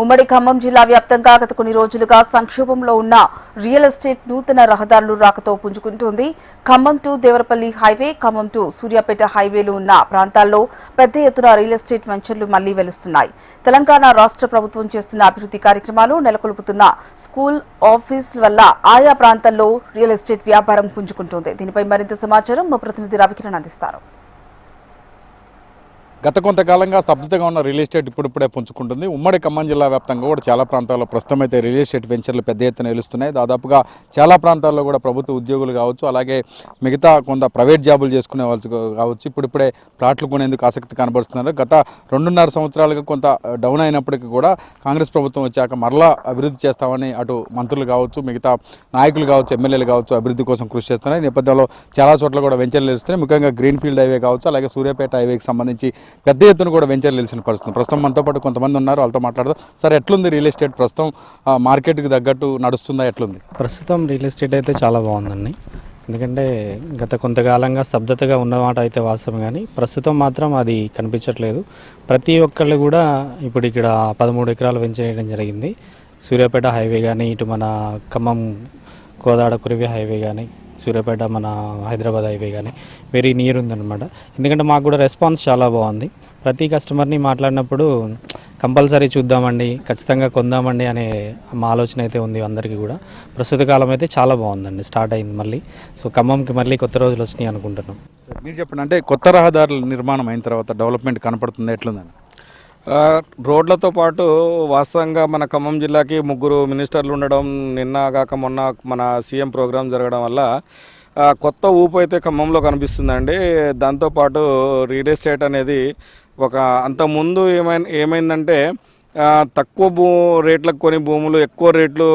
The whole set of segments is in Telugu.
ఉమ్మడి ఖమ్మం జిల్లా వ్యాప్తంగా గత కొన్ని రోజులుగా సంక్షోభంలో ఉన్న రియల్ ఎస్టేట్ నూతన రహదారులు రాకతో పుంజుకుంటోంది. Khammam to Devarapalli highway, Khammam to Suryapet హైవేలు ఉన్న ప్రాంతాల్లో పెద్ద ఎత్తున రియల్ ఎస్టేట్ వెంచర్లు మళ్లీ వెలుస్తున్నాయి. తెలంగాణ రాష్ట్ర ప్రభుత్వం చేస్తున్న అభివృద్ధి కార్యక్రమాలు, నెలకొల్పుతున్న స్కూల్, ఆఫీస్ వల్ల ఆయా ప్రాంతాల్లో రియల్ ఎస్టేట్ వ్యాపారం పుంజుకుంటోంది. దీనిపై మరింత సమాచారం మా ప్రతినిధి రవికిరణ్ అందిస్తారు. గత కొంతకాలంగా స్తబ్దతగా ఉన్న రియల్ ఎస్టేట్ ఇప్పుడిప్పుడే పుంజుకుంటుంది. ఉమ్మడి ఖమ్మం జిల్లా వ్యాప్తంగా కూడా చాలా ప్రాంతాల్లో ప్రస్తుతం అయితే రియల్ ఎస్టేట్ వెంచర్లు పెద్ద ఎత్తున నిలుస్తున్నాయి. దాదాపుగా చాలా ప్రాంతాల్లో కూడా ప్రభుత్వ ఉద్యోగులు కావచ్చు, అలాగే మిగతా కొంత ప్రైవేట్ జాబులు చేసుకునే వాళ్ళు కావచ్చు, ఇప్పుడిప్పుడే ప్లాట్లు కొనేందుకు ఆసక్తి కనబరుస్తున్నారు. గత 2.5 సంవత్సరాలుగా కొంత డౌన్ అయినప్పటికీ కూడా కాంగ్రెస్ ప్రభుత్వం వచ్చాక మరలా అభివృద్ధి చేస్తామని అటు మంత్రులు కావచ్చు, మిగతా నాయకులు కావచ్చు, ఎమ్మెల్యేలు కావచ్చు అభివృద్ధి కోసం కృషి చేస్తున్నాయి. ఈ నేపథ్యంలో చాలా చోట్ల కూడా వెంచర్లు నిలుస్తున్నాయి. ముఖ్యంగా గ్రీన్ ఫీల్డ్ హైవే కావచ్చు, అలాగే సూర్యాపేట హైవేకి సంబంధించి పెద్ద ఎత్తున కూడా వెంచర్లు నిలిచిన పరిస్థితి. ప్రస్తుతం మనతో పాటు కొంతమంది ఉన్నారు, వాళ్ళతో మాట్లాడదాం. సార్, ఎట్లుంది రియల్ ఎస్టేట్ ప్రస్తుతం? మార్కెట్కి తగ్గట్టు నడుస్తుందా? ఎట్లుంది ప్రస్తుతం రియల్ ఎస్టేట్? అయితే చాలా బాగుందండి. ఎందుకంటే గత కొంతకాలంగా స్తబ్దతగా ఉన్నమాట అయితే వాస్తవం, కానీ ప్రస్తుతం మాత్రం అది కనిపించట్లేదు. ప్రతి ఒక్కళ్ళు కూడా ఇప్పుడు ఇక్కడ 13 ఎకరాలు వెంచర్ చేయడం జరిగింది. సూర్యాపేట హైవే కానీ, ఇటు మన ఖమ్మం కోదాడ కురివి హైవే కానీ, సూర్యాపేట మన హైదరాబాద్ హైవే కానీ వెరీ నియర్ ఉందన్నమాట. ఎందుకంటే మాకు కూడా రెస్పాన్స్ చాలా బాగుంది. ప్రతి కస్టమర్ని మాట్లాడినప్పుడు కంపల్సరీ చూద్దామండి, ఖచ్చితంగా కొందామండి అనే మా ఆలోచన అయితే ఉంది అందరికీ కూడా. ప్రస్తుత కాలం అయితే చాలా బాగుందండి, స్టార్ట్ అయింది మళ్ళీ. సో ఖమ్మంకి మళ్ళీ కొత్త రోజులు వచ్చినాయి అనుకుంటున్నాం. మీరు చెప్పండి, అంటే కొత్త రహదారుల నిర్మాణం అయిన తర్వాత డెవలప్మెంట్ కనపడుతుంది, ఎట్లుందని? రోడ్లతో పాటు వాస్తవంగా మన ఖమ్మం జిల్లాకి 3 మినిస్టర్లు ఉండడం, నిన్న కాక మొన్న మన సీఎం ప్రోగ్రాం జరగడం వల్ల కొత్త ఊపు అయితే ఖమ్మంలో కనిపిస్తుందండి. దాంతోపాటు రియల్ ఎస్టేట్ అనేది ఒక అంతకుముందు ఏమైందంటే తక్కువ రేట్లకు కొని భూములు ఎక్కువ రేట్లు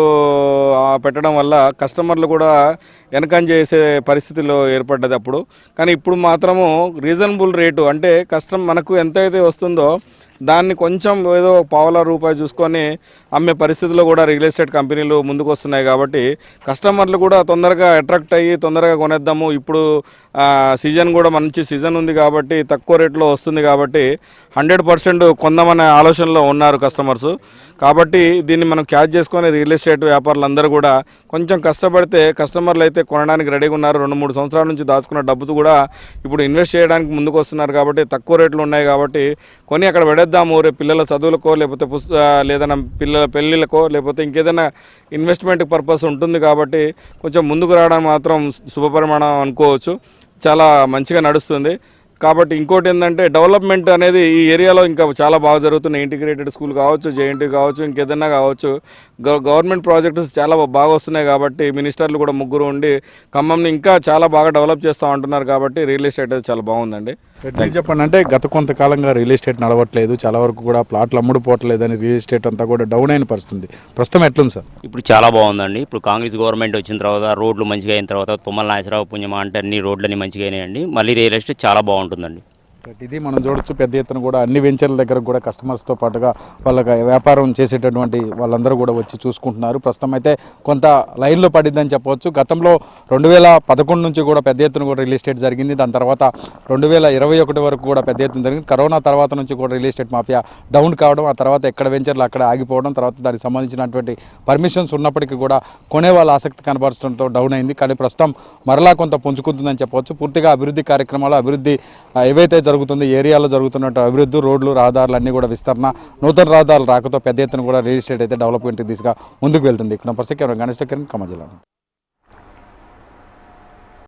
పెట్టడం వల్ల కస్టమర్లు కూడా వెనకంజ చేసే పరిస్థితిలో ఏర్పడ్డది అప్పుడు. కానీ ఇప్పుడు మాత్రము రీజనబుల్ రేటు, అంటే మనకు ఎంతైతే వస్తుందో దాన్ని కొంచెం ఏదో పావుల రూపాయి చూసుకొని అమ్మే పరిస్థితిలో కూడా రియల్ ఎస్టేట్ కంపెనీలు ముందుకు వస్తున్నాయి. కాబట్టి కస్టమర్లు కూడా తొందరగా అట్రాక్ట్ అయ్యి తొందరగా కొనేద్దాము, ఇప్పుడు సీజన్ కూడా మంచి సీజన్ ఉంది కాబట్టి తక్కువ రేట్లో వస్తుంది కాబట్టి 100% కొందామనే ఆలోచనలో ఉన్నారు కస్టమర్స్. కాబట్టి దీన్ని మనం క్యాచ్ చేసుకొని రియల్ ఎస్టేట్ వ్యాపారులు అందరూ కూడా కొంచెం కష్టపడితే కస్టమర్లు అయితే కొనడానికి రెడీగా ఉన్నారు. 2-3 సంవత్సరాల నుంచి దాచుకున్న డబ్బుతో కూడా ఇప్పుడు ఇన్వెస్ట్ చేయడానికి ముందుకు వస్తున్నారు. కాబట్టి తక్కువ రేట్లు ఉన్నాయి కాబట్టి కొని అక్కడ పెడేద్దాము, రేపు పిల్లల చదువులకో లేకపోతే లేదన్నా పిల్లల పెళ్ళిళ్ళకో లేకపోతే ఇంకేదైనా ఇన్వెస్ట్మెంట్ పర్పస్ ఉంటుంది. కాబట్టి కొంచెం ముందుకు రావడానికి మాత్రం శుభపరిమాణం అనుకోవచ్చు, చాలా మంచిగా నడుస్తుంది. కాబట్టి ఇంకోటి ఏంటంటే డెవలప్మెంట్ అనేది ఈ ఏరియాలో ఇంకా చాలా బాగా జరుగుతున్నాయి. ఇంటిగ్రేటెడ్ స్కూల్ కావచ్చు, జేఎన్టీ కావచ్చు, ఇంకేదన్నా కావచ్చు, గవర్నమెంట్ ప్రాజెక్ట్స్ చాలా బాగా వస్తున్నాయి. కాబట్టి మినిస్టర్లు కూడా 3 ఉండి ఖమ్మంని ఇంకా చాలా బాగా డెవలప్ చేస్తూ ఉంటున్నారు. కాబట్టి రియల్ ఎస్టేట్ అయితే చాలా బాగుందండి. చెప్పండి, అంటే గత కొంతకాలంగా రియల్ ఎస్టేట్ నడవట్లేదు, చాలా వరకు కూడా ప్లాట్లు అమ్ముడుపోవట్లేదని రియల్ ఎస్టేట్ అంతా కూడా డౌన్ అయిన పరిస్థితి. ప్రస్తుతం ఎట్లుంది సార్? ఇప్పుడు చాలా బాగుందండి. ఇప్పుడు కాంగ్రెస్ గవర్నమెంట్ వచ్చిన తర్వాత రోడ్లు మంచిగా అయిన తర్వాత తుమ్మల నాగేశ్వరరావు పుణ్యమా అంటే అన్ని రోడ్లన్నీ మంచిగా అయినాయండి. మళ్ళీ రియల్ ఎస్టేట్ చాలా బాగుంటుందండి. ఇది మనం చూడొచ్చు, పెద్ద ఎత్తున కూడా అన్ని వెంచర్ల దగ్గర కూడా కస్టమర్స్తో పాటుగా వాళ్ళకి వ్యాపారం చేసేటటువంటి వాళ్ళందరూ కూడా వచ్చి చూసుకుంటున్నారు. ప్రస్తుతం అయితే కొంత లైన్లో పడిద్దని చెప్పవచ్చు. గతంలో 2011 నుంచి కూడా పెద్ద ఎత్తున కూడా రియల్ ఎస్టేట్ జరిగింది. దాని తర్వాత 2021 వరకు కూడా పెద్ద ఎత్తున జరిగింది. కరోనా తర్వాత నుంచి కూడా రియల్ ఎస్టేట్ మాఫియా డౌన్ కావడం, ఆ తర్వాత ఎక్కడ వెంచర్లు అక్కడ ఆగిపోవడం, తర్వాత దానికి సంబంధించినటువంటి పర్మిషన్స్ ఉన్నప్పటికీ కూడా కొనే వాళ్ళ ఆసక్తి కనబరచడంతో డౌన్ అయింది. కానీ ప్రస్తుతం మరలా కొంత పుంజుకుంటుందని చెప్పవచ్చు. పూర్తిగా అభివృద్ధి కార్యక్రమాలు, అభివృద్ధి ఏవైతే జరుగుతుంది, ఏరియాలో జరుగుతున్నట్టు అభివృద్ధి, రోడ్లు, రహదారులు అన్నీ కూడా విస్తరణ, నూతన రహదారులు రాకతో పెద్ద ఎత్తున కూడా రియల్ ఎస్టేట్ అయితే డెవలప్మెంట్ దిశగా ముందుకు వెళ్తుంది. ఇక్కడ పరిస్థితి గణేష్ ఖమ్మం జిల్లా.